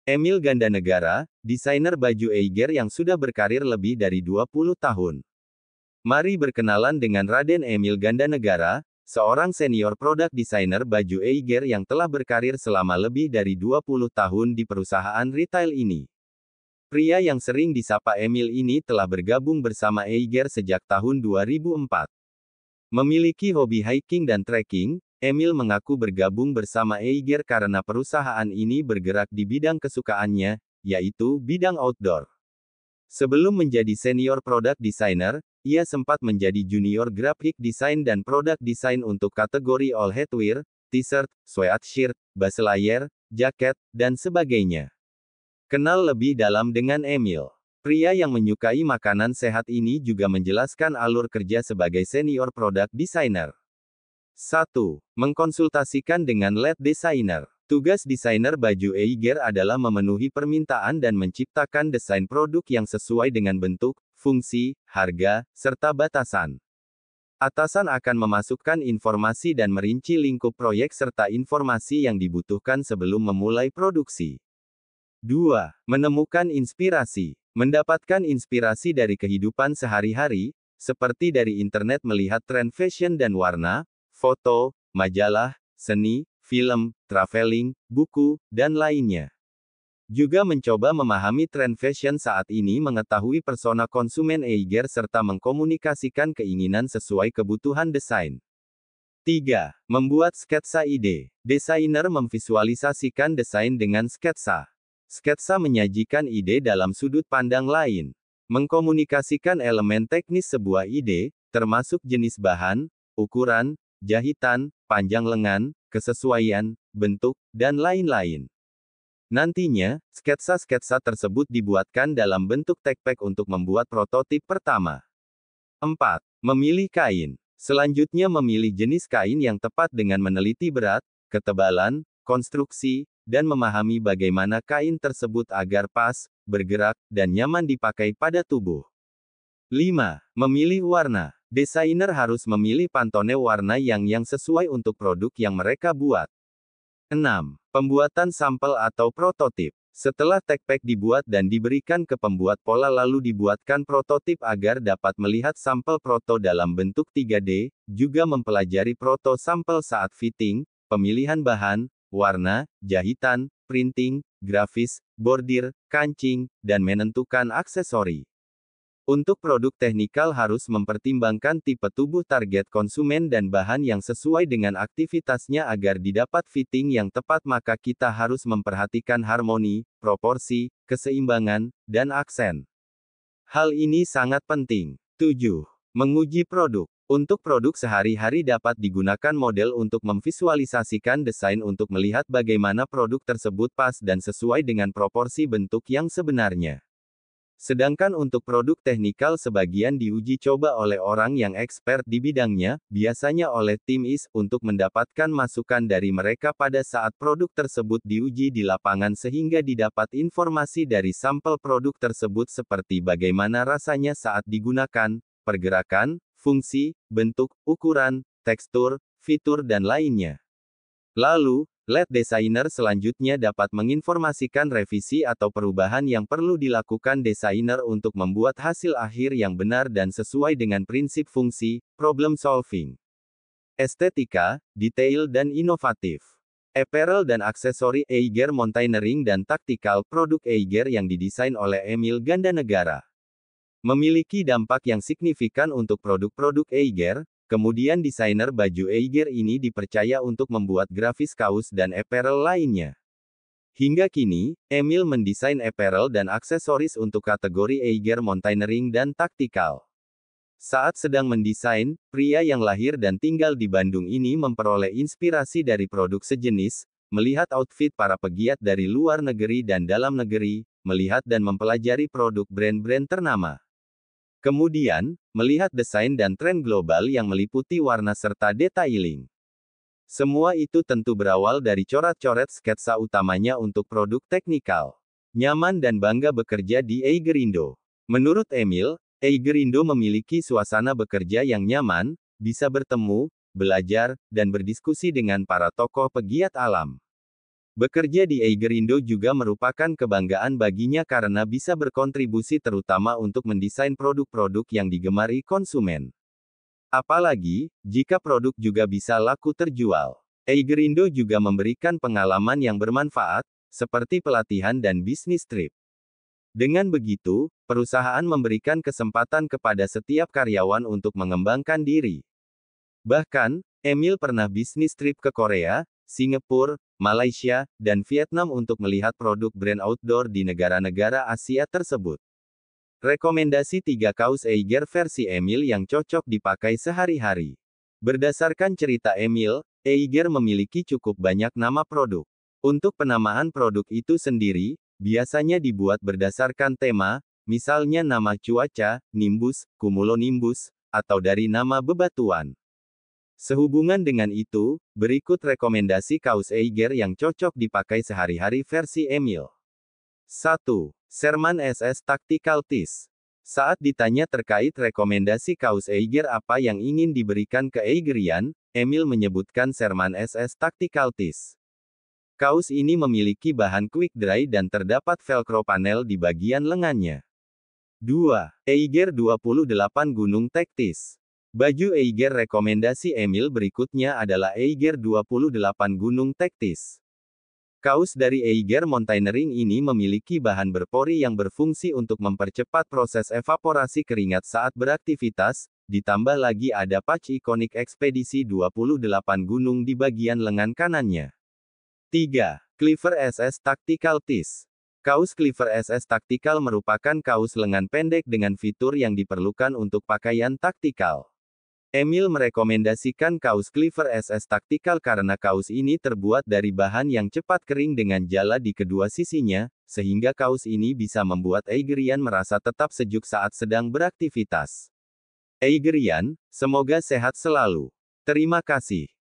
Emil Gandanegara, desainer baju Eiger yang sudah berkarir lebih dari 20 tahun. Mari berkenalan dengan Raden Emil Gandanegara, seorang senior product designer baju Eiger yang telah berkarir selama lebih dari 20 tahun di perusahaan retail ini. Pria yang sering disapa Emil ini telah bergabung bersama Eiger sejak tahun 2004. Memiliki hobi hiking dan trekking, Emil mengaku bergabung bersama Eiger karena perusahaan ini bergerak di bidang kesukaannya, yaitu bidang outdoor. Sebelum menjadi senior product designer, ia sempat menjadi junior graphic design dan product design untuk kategori all headwear, t-shirt, sweatshirt, base layer, jaket, dan sebagainya. Kenal lebih dalam dengan Emil. Pria yang menyukai makanan sehat ini juga menjelaskan alur kerja sebagai senior product designer. 1. Mengkonsultasikan dengan lead designer. Tugas desainer baju Eiger adalah memenuhi permintaan dan menciptakan desain produk yang sesuai dengan bentuk, fungsi, harga, serta batasan. Atasan akan memasukkan informasi dan merinci lingkup proyek serta informasi yang dibutuhkan sebelum memulai produksi. 2. Menemukan inspirasi. Mendapatkan inspirasi dari kehidupan sehari-hari, seperti dari internet melihat tren fashion dan warna, foto, majalah, seni, film, traveling, buku, dan lainnya. Juga mencoba memahami tren fashion saat ini, mengetahui persona konsumen Eiger serta mengkomunikasikan keinginan sesuai kebutuhan desain. 3. Membuat sketsa ide. Desainer memvisualisasikan desain dengan sketsa. Sketsa menyajikan ide dalam sudut pandang lain. Mengkomunikasikan elemen teknis sebuah ide, termasuk jenis bahan, ukuran, jahitan, panjang lengan, kesesuaian, bentuk, dan lain-lain. Nantinya, sketsa-sketsa tersebut dibuatkan dalam bentuk tekpek untuk membuat prototip pertama. 4. Memilih kain. Selanjutnya memilih jenis kain yang tepat dengan meneliti berat, ketebalan, konstruksi, dan memahami bagaimana kain tersebut agar pas, bergerak, dan nyaman dipakai pada tubuh. 5. Memilih warna. Desainer harus memilih pantone warna yang sesuai untuk produk yang mereka buat. 6. Pembuatan sampel atau prototip. Setelah tekpek dibuat dan diberikan ke pembuat pola lalu dibuatkan prototip agar dapat melihat sampel proto dalam bentuk 3D, juga mempelajari proto sampel saat fitting, pemilihan bahan, warna, jahitan, printing, grafis, bordir, kancing, dan menentukan aksesori. Untuk produk teknikal harus mempertimbangkan tipe tubuh target konsumen dan bahan yang sesuai dengan aktivitasnya agar didapat fitting yang tepat, maka kita harus memperhatikan harmoni, proporsi, keseimbangan, dan aksen. Hal ini sangat penting. 7. Menguji produk. Untuk produk sehari-hari dapat digunakan model untuk memvisualisasikan desain untuk melihat bagaimana produk tersebut pas dan sesuai dengan proporsi bentuk yang sebenarnya. Sedangkan untuk produk teknikal sebagian diuji coba oleh orang yang expert di bidangnya, biasanya oleh tim IS, untuk mendapatkan masukan dari mereka pada saat produk tersebut diuji di lapangan sehingga didapat informasi dari sampel produk tersebut seperti bagaimana rasanya saat digunakan, pergerakan, fungsi, bentuk, ukuran, tekstur, fitur dan lainnya. Lalu, lead designer selanjutnya dapat menginformasikan revisi atau perubahan yang perlu dilakukan desainer untuk membuat hasil akhir yang benar dan sesuai dengan prinsip fungsi, problem solving, estetika, detail dan inovatif. Apparel dan aksesori Eiger Mountaineering dan Tactical produk Eiger yang didesain oleh Emil Gandanegara memiliki dampak yang signifikan untuk produk-produk Eiger. Kemudian desainer baju Eiger ini dipercaya untuk membuat grafis kaos dan apparel lainnya. Hingga kini, Emil mendesain apparel dan aksesoris untuk kategori Eiger Mountaineering dan Tactical. Saat sedang mendesain, pria yang lahir dan tinggal di Bandung ini memperoleh inspirasi dari produk sejenis, melihat outfit para pegiat dari luar negeri dan dalam negeri, melihat dan mempelajari produk brand-brand ternama. Kemudian, melihat desain dan tren global yang meliputi warna serta detailing. Semua itu tentu berawal dari coret-coret sketsa utamanya untuk produk teknikal. Nyaman dan bangga bekerja di Eigerindo. Menurut Emil, Eigerindo memiliki suasana bekerja yang nyaman, bisa bertemu, belajar, dan berdiskusi dengan para tokoh pegiat alam. Bekerja di Aigerindo juga merupakan kebanggaan baginya karena bisa berkontribusi terutama untuk mendesain produk-produk yang digemari konsumen. Apalagi, jika produk juga bisa laku terjual. Aigerindo juga memberikan pengalaman yang bermanfaat, seperti pelatihan dan bisnis trip. Dengan begitu, perusahaan memberikan kesempatan kepada setiap karyawan untuk mengembangkan diri. Bahkan, Emil pernah bisnis trip ke Korea, Singapura, Malaysia, dan Vietnam untuk melihat produk brand outdoor di negara-negara Asia tersebut. Rekomendasi 3 kaos Eiger versi Emil yang cocok dipakai sehari-hari. Berdasarkan cerita Emil, Eiger memiliki cukup banyak nama produk. Untuk penamaan produk itu sendiri, biasanya dibuat berdasarkan tema, misalnya nama cuaca, nimbus, cumulonimbus, atau dari nama bebatuan. Sehubungan dengan itu, berikut rekomendasi kaos Eiger yang cocok dipakai sehari-hari versi Emil. 1. Sherman SS Tactical Tees. Saat ditanya terkait rekomendasi kaos Eiger apa yang ingin diberikan ke Eigerian, Emil menyebutkan Sherman SS Tactical Tees. Kaos ini memiliki bahan quick dry dan terdapat velcro panel di bagian lengannya. 2. Eiger 28 Gunung Tech Tees. Baju Eiger rekomendasi Emil berikutnya adalah Eiger 28 Gunung Tech Tees. Kaos dari Eiger Mountaineering ini memiliki bahan berpori yang berfungsi untuk mempercepat proses evaporasi keringat saat beraktivitas, ditambah lagi ada patch ikonik ekspedisi 28 gunung di bagian lengan kanannya. 3. Cleaver SS Tactical Tees. Kaos Cleaver SS Tactical merupakan kaos lengan pendek dengan fitur yang diperlukan untuk pakaian taktikal. Emil merekomendasikan kaos Cleaver SS Tactical karena kaos ini terbuat dari bahan yang cepat kering dengan jala di kedua sisinya, sehingga kaos ini bisa membuat Eigerian merasa tetap sejuk saat sedang beraktivitas. Eigerian, semoga sehat selalu. Terima kasih.